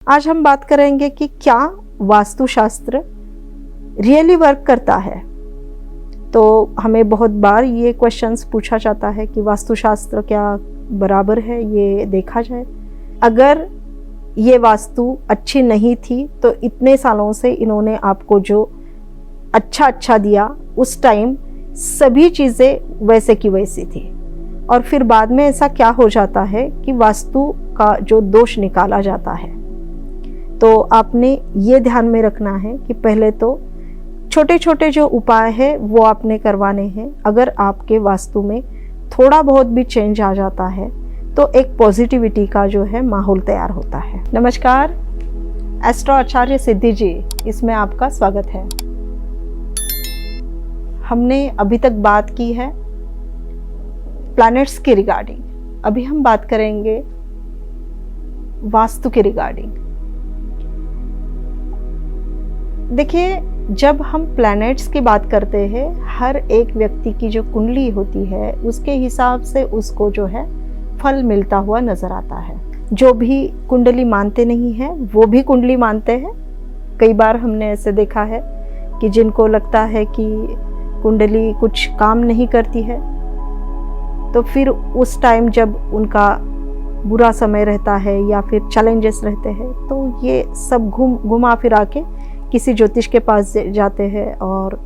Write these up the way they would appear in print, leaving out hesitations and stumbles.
आज हम बात करेंगे कि क्या वास्तुशास्त्र रियली वर्क करता है। तो हमें बहुत बार ये क्वेश्चंस पूछा जाता है कि वास्तुशास्त्र क्या बराबर है, ये देखा जाए। अगर ये वास्तु अच्छी नहीं थी तो इतने सालों से इन्होंने आपको जो अच्छा दिया, उस टाइम सभी चीज़ें वैसे की वैसी थी, और फिर बाद में ऐसा क्या हो जाता है कि वास्तु का जो दोष निकाला जाता है। तो आपने ये ध्यान में रखना है कि पहले तो छोटे छोटे जो उपाय है वो आपने करवाने हैं। अगर आपके वास्तु में थोड़ा बहुत भी चेंज आ जाता है तो एक पॉजिटिविटी का जो है माहौल तैयार होता है। नमस्कार, एस्ट्रो आचार्य सिद्धि जी, इसमें आपका स्वागत है। हमने अभी तक बात की है प्लैनेट्स के रिगार्डिंग, अभी हम बात करेंगे वास्तु के रिगार्डिंग। देखिए, जब हम प्लैनेट्स की बात करते हैं, हर एक व्यक्ति की जो कुंडली होती है उसके हिसाब से उसको जो है फल मिलता हुआ नजर आता है। जो भी कुंडली मानते नहीं हैं वो भी कुंडली मानते हैं। कई बार हमने ऐसे देखा है कि जिनको लगता है कि कुंडली कुछ काम नहीं करती है, तो फिर उस टाइम जब उनका बुरा समय रहता है या फिर चैलेंजेस रहते हैं तो ये सब घुमा फिरा के किसी ज्योतिष के पास जाते हैं और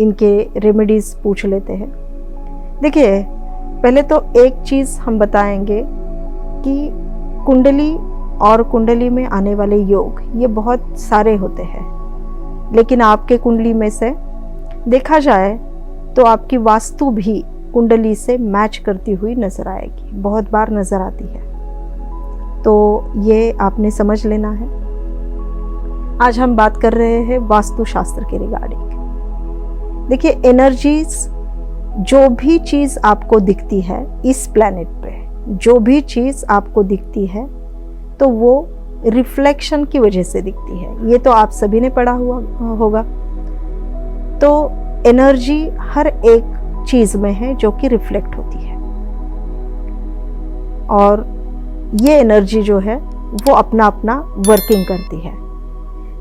इनके रेमेडीज पूछ लेते हैं। देखिए, पहले तो एक चीज़ हम बताएंगे कि कुंडली और कुंडली में आने वाले योग ये बहुत सारे होते हैं, लेकिन आपके कुंडली में से देखा जाए तो आपकी वास्तु भी कुंडली से मैच करती हुई नजर आएगी, बहुत बार नजर आती है। तो ये आपने समझ लेना है। आज हम बात कर रहे हैं वास्तुशास्त्र के रिगार्डिंग। देखिए, एनर्जीज, जो भी चीज़ आपको दिखती है इस प्लैनेट पे, जो भी चीज़ आपको दिखती है तो वो रिफ्लेक्शन की वजह से दिखती है। ये तो आप सभी ने पढ़ा हुआ होगा। तो एनर्जी हर एक चीज़ में है जो कि रिफ्लेक्ट होती है, और ये एनर्जी जो है वो अपना अपना वर्किंग करती है।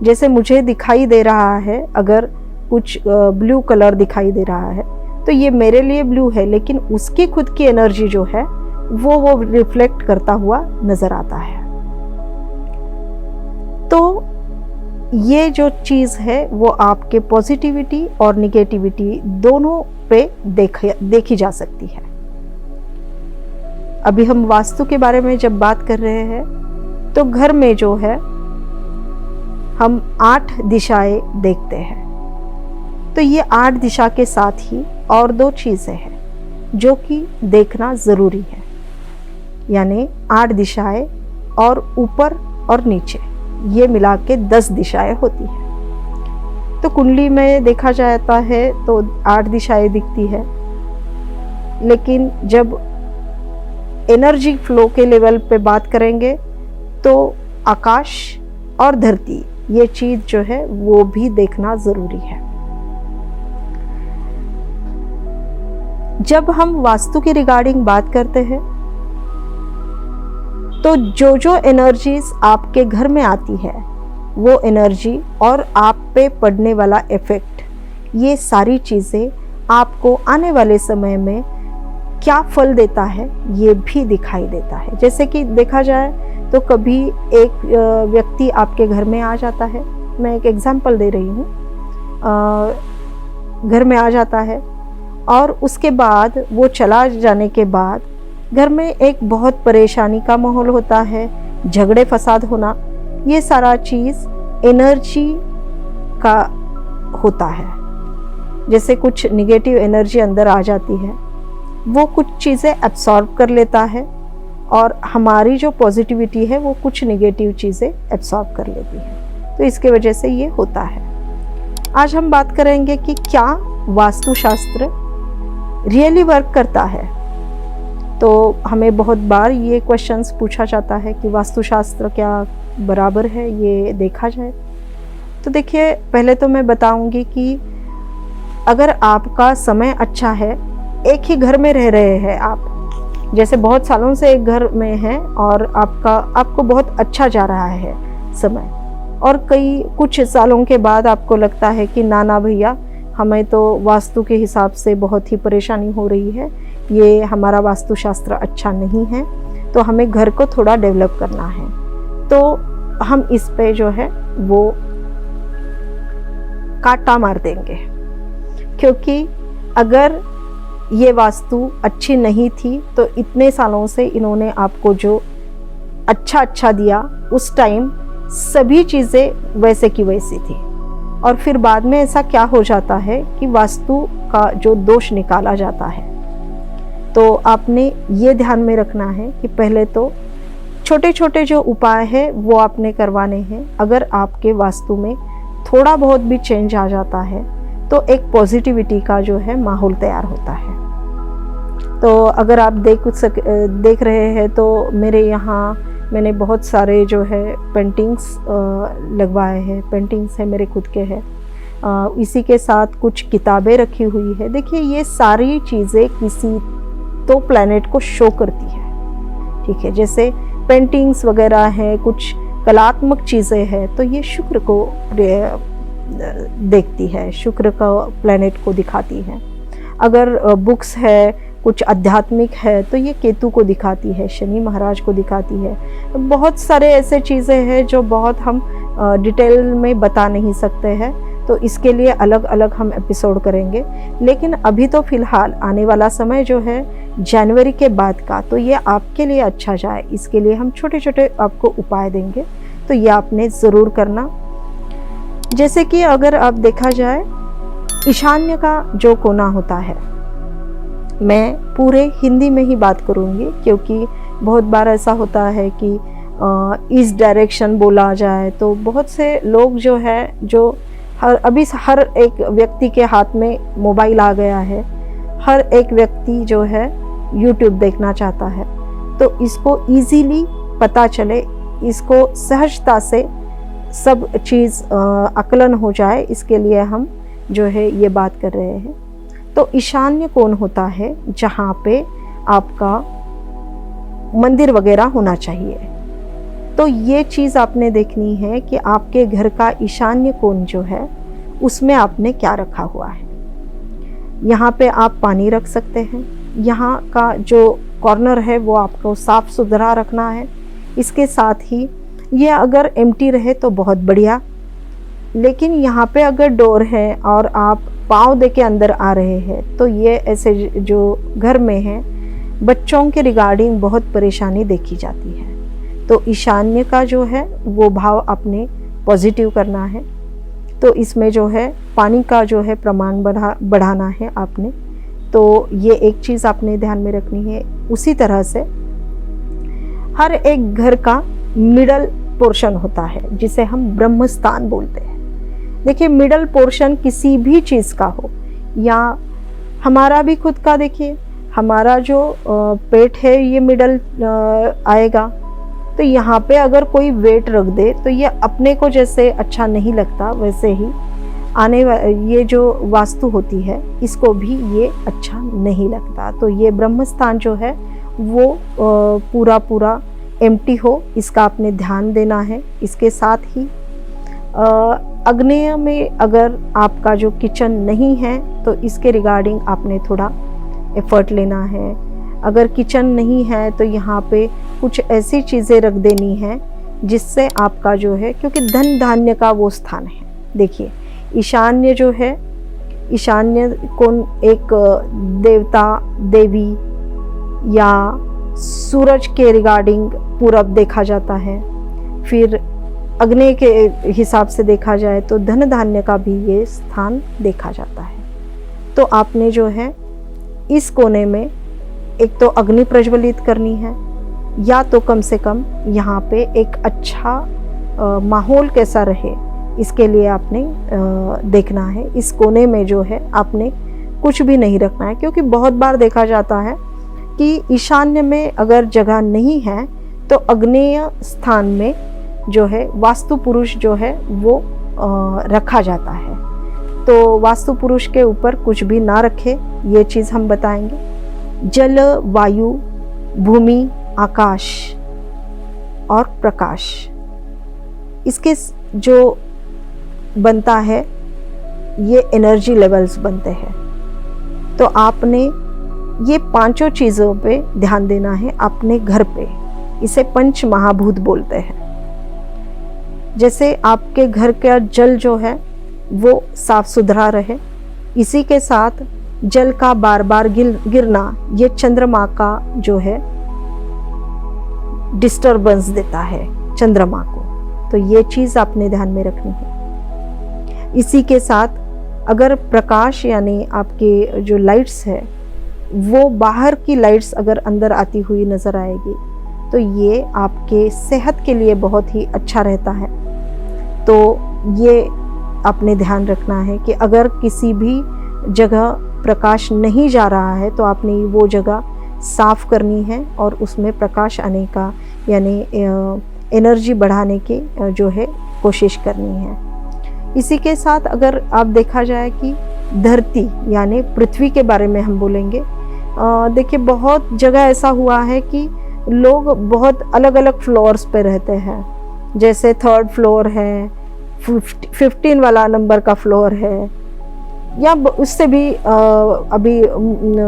जैसे मुझे दिखाई दे रहा है, अगर कुछ ब्लू कलर दिखाई दे रहा है तो ये मेरे लिए ब्लू है, लेकिन उसकी खुद की एनर्जी जो है वो रिफ्लेक्ट करता हुआ नजर आता है। तो ये जो चीज़ है वो आपके पॉजिटिविटी और निगेटिविटी दोनों पे देखी जा सकती है। अभी हम वास्तु के बारे में जब बात कर रहे हैं तो घर में जो है हम 8 दिशाएं देखते हैं। तो ये 8 दिशा के साथ ही और 2 चीज़ें हैं जो कि देखना ज़रूरी है, यानी 8 दिशाएं और ऊपर और नीचे, ये मिला के 10 दिशाएं होती हैं। तो कुंडली में देखा जाता है तो 8 दिशाएं दिखती है, लेकिन जब एनर्जी फ्लो के लेवल पे बात करेंगे तो आकाश और धरती, ये चीज़ जो है वो भी देखना ज़रूरी है। जब हम वास्तु के रिगार्डिंग बात करते हैं तो जो एनर्जीज आपके घर में आती है वो एनर्जी और आप पे पड़ने वाला इफेक्ट, ये सारी चीज़ें आपको आने वाले समय में क्या फल देता है ये भी दिखाई देता है। जैसे कि देखा जाए तो कभी एक व्यक्ति आपके घर में आ जाता है, मैं एक एग्जांपल दे रही हूँ, घर में आ जाता है और उसके बाद वो चला जाने के बाद घर में एक बहुत परेशानी का माहौल होता है, झगड़े फसाद होना, ये सारा चीज़ एनर्जी का होता है। जैसे कुछ निगेटिव एनर्जी अंदर आ जाती है, वो कुछ चीज़ें एब्सॉर्ब कर लेता है, और हमारी जो पॉजिटिविटी है वो कुछ निगेटिव चीज़ें एब्सॉर्ब कर लेती है। तो इसके वजह से ये होता है। आज हम बात करेंगे कि क्या वास्तुशास्त्र रियली वर्क करता है। तो हमें बहुत बार ये क्वेश्चंस पूछा जाता है कि वास्तुशास्त्र क्या बराबर है, ये देखा जाए। तो देखिए, पहले तो मैं बताऊंगी कि अगर आपका समय अच्छा है, एक ही घर में रह रहे हैं आप, जैसे बहुत सालों से एक घर में हैं और आपको बहुत अच्छा जा रहा है, समय। और कुछ सालों के बाद आपको लगता है कि ना भैया, हमें तो वास्तु के हिसाब से बहुत ही परेशानी हो रही है, ये हमारा वास्तुशास्त्र अच्छा नहीं है, तो हमें घर को थोड़ा डेवलप करना है। तो हम इस पे जो है वो काटा मार देंगे, क्योंकि अगर ये वास्तु अच्छी नहीं थी तो इतने सालों से इन्होंने आपको जो अच्छा दिया, उस टाइम सभी चीज़ें वैसे की वैसी थी। और फिर बाद में ऐसा क्या हो जाता है कि वास्तु का जो दोष निकाला जाता है। तो आपने ये ध्यान में रखना है कि पहले तो छोटे छोटे जो उपाय है वो आपने करवाने हैं। अगर आपके वास्तु में थोड़ा बहुत भी चेंज आ जाता है तो एक पॉजिटिविटी का जो है माहौल तैयार होता है। तो अगर आप देख रहे हैं तो मेरे यहाँ मैंने बहुत सारे जो है पेंटिंग्स लगवाए हैं। पेंटिंग्स है मेरे खुद के हैं। इसी के साथ कुछ किताबें रखी हुई है। देखिए, ये सारी चीज़ें किसी तो प्लैनेट को शो करती है, ठीक है। जैसे पेंटिंग्स वगैरह हैं, कुछ कलात्मक चीज़ें हैं, तो ये शुक्र को देखती है, शुक्र का प्लैनेट को दिखाती है। अगर बुक्स है, कुछ आध्यात्मिक है, तो ये केतु को दिखाती है, शनि महाराज को दिखाती है। बहुत सारे ऐसे चीज़ें हैं जो बहुत हम डिटेल में बता नहीं सकते हैं, तो इसके लिए अलग अलग हम एपिसोड करेंगे। लेकिन अभी तो फिलहाल आने वाला समय जो है जनवरी के बाद का, तो ये आपके लिए अच्छा जाए, इसके लिए हम छोटे छोटे आपको उपाय देंगे, तो ये आपने ज़रूर करना। जैसे कि अगर आप देखा जाए, ईशान्य का जो कोना होता है, मैं पूरे हिंदी में ही बात करूँगी, क्योंकि बहुत बार ऐसा होता है कि इस डायरेक्शन बोला जाए तो बहुत से लोग जो है, जो अभी हर एक व्यक्ति के हाथ में मोबाइल आ गया है, हर एक व्यक्ति जो है यूट्यूब देखना चाहता है, तो इसको इजीली पता चले, इसको सहजता से सब चीज़ आकलन हो जाए, इसके लिए हम जो है ये बात कर रहे हैं। तो ईशान्य कोण होता है जहाँ पे आपका मंदिर वगैरह होना चाहिए। तो ये चीज़ आपने देखनी है कि आपके घर का ईशान्य कोण जो है उसमें आपने क्या रखा हुआ है। यहाँ पे आप पानी रख सकते हैं। यहाँ का जो कॉर्नर है वो आपको साफ सुथरा रखना है। इसके साथ ही ये अगर एम्प्टी रहे तो बहुत बढ़िया, लेकिन यहाँ पे अगर डोर है और आप पाँव दे के अंदर आ रहे हैं, तो ये ऐसे जो घर में है, बच्चों के रिगार्डिंग बहुत परेशानी देखी जाती है। तो ईशान्य का जो है वो भाव आपने पॉजिटिव करना है। तो इसमें जो है पानी का जो है प्रमाण बढ़ाना है आपने। तो ये एक चीज़ आपने ध्यान में रखनी है। उसी तरह से हर एक घर का मिडल पोर्शन होता है जिसे हम ब्रह्मस्थान बोलते हैं। देखिए, मिडल पोर्शन किसी भी चीज़ का हो, या हमारा भी खुद का, देखिए हमारा जो पेट है ये मिडल आएगा। तो यहाँ पे अगर कोई वेट रख दे तो ये अपने को जैसे अच्छा नहीं लगता, वैसे ही ये जो वास्तु होती है इसको भी ये अच्छा नहीं लगता। तो ये ब्रह्मस्थान जो है वो पूरा एम्प्टी हो, इसका आपने ध्यान देना है। इसके साथ ही आग्नेय में अगर आपका जो किचन नहीं है तो इसके रिगार्डिंग आपने थोड़ा एफर्ट लेना है। अगर किचन नहीं है तो यहाँ पे कुछ ऐसी चीज़ें रख देनी है जिससे आपका जो है, क्योंकि धन धान्य का वो स्थान है। देखिए, ईशान्य जो है, ईशान्य कोण एक देवता देवी या सूरज के रिगार्डिंग पूरब देखा जाता है। फिर अग्नि के हिसाब से देखा जाए तो धन धान्य का भी ये स्थान देखा जाता है। तो आपने जो है इस कोने में एक तो अग्नि प्रज्वलित करनी है, या तो कम से कम यहाँ पे एक अच्छा माहौल कैसा रहे, इसके लिए आपने देखना है। इस कोने में जो है आपने कुछ भी नहीं रखना है, क्योंकि बहुत बार देखा जाता है कि ईशान्य में अगर जगह नहीं है तो अग्नेय स्थान में जो है वास्तु पुरुष जो है वो रखा जाता है। तो वास्तु पुरुष के ऊपर कुछ भी ना रखे, ये चीज़ हम बताएंगे। जल, वायु, भूमि, आकाश और प्रकाश, इसके जो बनता है ये एनर्जी लेवल्स बनते हैं। तो आपने ये पांचों चीज़ों पे ध्यान देना है अपने घर पे। इसे पंच महाभूत बोलते हैं। जैसे आपके घर का जल जो है वो साफ सुथरा रहे, इसी के साथ जल का बार बार गिरना ये चंद्रमा का जो है डिस्टरबेंस देता है चंद्रमा को। तो ये चीज़ आपने ध्यान में रखनी है। इसी के साथ अगर प्रकाश यानी आपके जो लाइट्स है वो बाहर की लाइट्स अगर अंदर आती हुई नज़र आएगी तो ये आपके सेहत के लिए बहुत ही अच्छा रहता है। तो ये आपने ध्यान रखना है कि अगर किसी भी जगह प्रकाश नहीं जा रहा है तो आपने वो जगह साफ करनी है और उसमें प्रकाश आने का यानी एनर्जी बढ़ाने की जो है कोशिश करनी है। इसी के साथ अगर आप देखा जाए कि धरती यानी पृथ्वी के बारे में हम बोलेंगे, देखिए बहुत जगह ऐसा हुआ है कि लोग बहुत अलग अलग फ्लोर्स पे रहते हैं। जैसे 3rd फ्लोर है, 15 वाला नंबर का फ्लोर है, या उससे भी अभी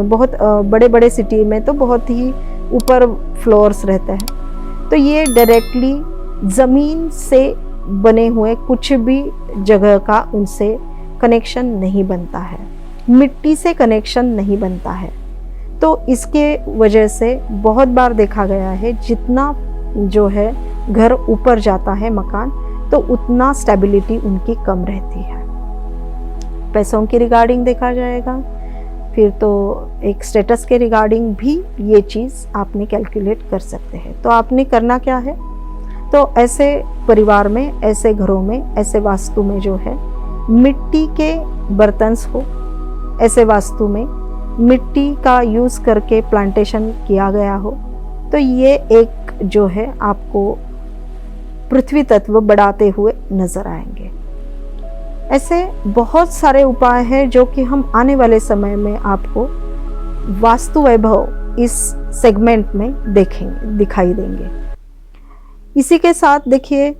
बहुत बड़े बड़े सिटी में तो बहुत ही ऊपर फ्लोर्स रहते हैं। तो ये डायरेक्टली ज़मीन से बने हुए कुछ भी जगह का उनसे कनेक्शन नहीं बनता है, मिट्टी से कनेक्शन नहीं बनता है। तो इसके वजह से बहुत बार देखा गया है जितना जो है घर ऊपर जाता है मकान तो उतना स्टेबिलिटी उनकी कम रहती है। पैसों की रिगार्डिंग देखा जाएगा फिर तो एक स्टेटस के रिगार्डिंग भी ये चीज़ आपने कैलकुलेट कर सकते हैं। तो आपने करना क्या है, तो ऐसे परिवार में, ऐसे घरों में, ऐसे वास्तु में जो है मिट्टी के बर्तन हो, ऐसे वास्तु में मिट्टी का यूज़ करके प्लांटेशन किया गया हो, तो ये एक जो है आपको पृथ्वी तत्व बढ़ाते हुए नज़र आएंगे। ऐसे बहुत सारे उपाय हैं जो कि हम आने वाले समय में आपको वास्तु वैभव इस सेगमेंट में दिखाई देंगे। इसी के साथ देखिए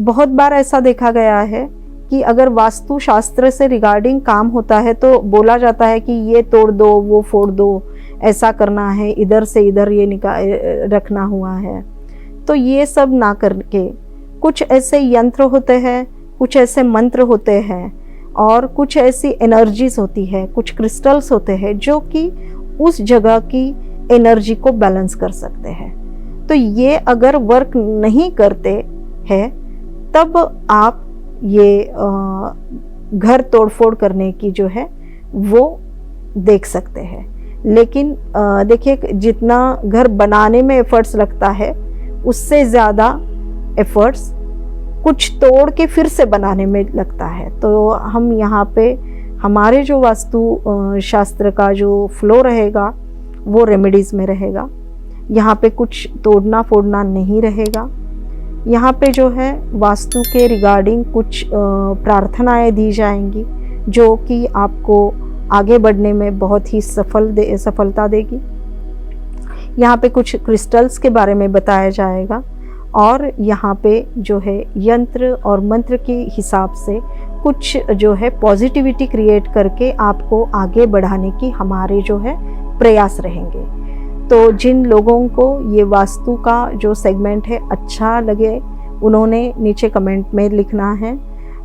बहुत बार ऐसा देखा गया है कि अगर वास्तु शास्त्र से रिगार्डिंग काम होता है तो बोला जाता है कि ये तोड़ दो, वो फोड़ दो, ऐसा करना है, इधर से इधर ये रखना हुआ है। तो ये सब ना करके कुछ ऐसे यंत्र होते हैं, कुछ ऐसे मंत्र होते हैं और कुछ ऐसी एनर्जीज होती है, कुछ क्रिस्टल्स होते हैं जो कि उस जगह की एनर्जी को बैलेंस कर सकते हैं। तो ये अगर वर्क नहीं करते हैं तब आप ये घर तोड़फोड़ करने की जो है वो देख सकते हैं। लेकिन देखिए जितना घर बनाने में एफर्ट्स लगता है उससे ज़्यादा एफर्ट्स कुछ तोड़ के फिर से बनाने में लगता है। तो हम यहाँ पे हमारे जो वास्तु शास्त्र का जो फ्लो रहेगा वो रेमेडीज़ में रहेगा। यहाँ पे कुछ तोड़ना फोड़ना नहीं रहेगा। यहाँ पे जो है वास्तु के रिगार्डिंग कुछ प्रार्थनाएं दी जाएंगी जो कि आपको आगे बढ़ने में बहुत ही सफलता देगी। यहाँ पे कुछ क्रिस्टल्स के बारे में बताया जाएगा और यहाँ पे जो है यंत्र और मंत्र के हिसाब से कुछ जो है पॉजिटिविटी क्रिएट करके आपको आगे बढ़ाने की हमारे जो है प्रयास रहेंगे। तो जिन लोगों को ये वास्तु का जो सेगमेंट है अच्छा लगे उन्होंने नीचे कमेंट में लिखना है,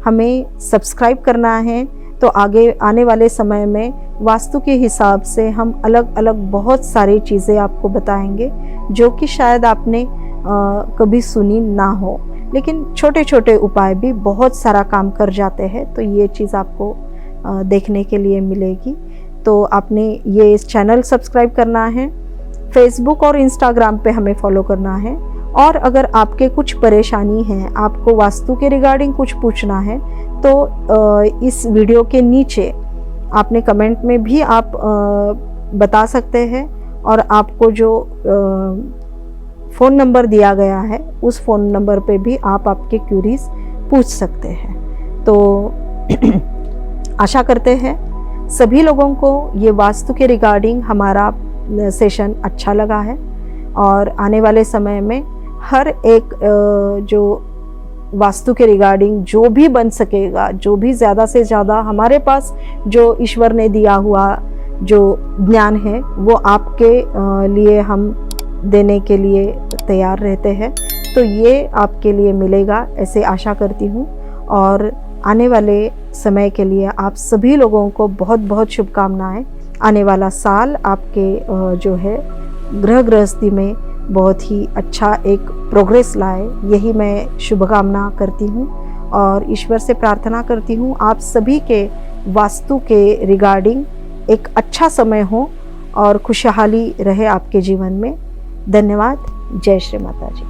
हमें सब्सक्राइब करना है। तो आगे आने वाले समय में वास्तु के हिसाब से हम अलग अलग बहुत सारी चीज़ें आपको बताएंगे जो कि शायद आपने कभी सुनी ना हो, लेकिन छोटे छोटे उपाय भी बहुत सारा काम कर जाते हैं। तो ये चीज़ आपको देखने के लिए मिलेगी। तो आपने ये इस चैनल सब्सक्राइब करना है, फेसबुक और इंस्टाग्राम पे हमें फॉलो करना है। और अगर आपके कुछ परेशानी है, आपको वास्तु के रिगार्डिंग कुछ पूछना है तो इस वीडियो के नीचे आपने कमेंट में भी आप बता सकते हैं और आपको जो फ़ोन नंबर दिया गया है उस फ़ोन नंबर पे भी आप आपके क्यूरीज पूछ सकते हैं। तो आशा करते हैं सभी लोगों को ये वास्तु के रिगार्डिंग हमारा सेशन अच्छा लगा है और आने वाले समय में हर एक जो वास्तु के रिगार्डिंग जो भी बन सकेगा, जो भी ज़्यादा से ज़्यादा हमारे पास जो ईश्वर ने दिया हुआ जो ज्ञान है वो आपके लिए हम देने के लिए तैयार रहते हैं। तो ये आपके लिए मिलेगा ऐसे आशा करती हूँ। और आने वाले समय के लिए आप सभी लोगों को बहुत बहुत शुभकामनाएं। आने वाला साल आपके जो है गृहस्थी में बहुत ही अच्छा एक प्रोग्रेस लाए, यही मैं शुभकामना करती हूँ। और ईश्वर से प्रार्थना करती हूँ आप सभी के वास्तु के रिगार्डिंग एक अच्छा समय हो और खुशहाली रहे आपके जीवन में। धन्यवाद। जय श्री माता जी।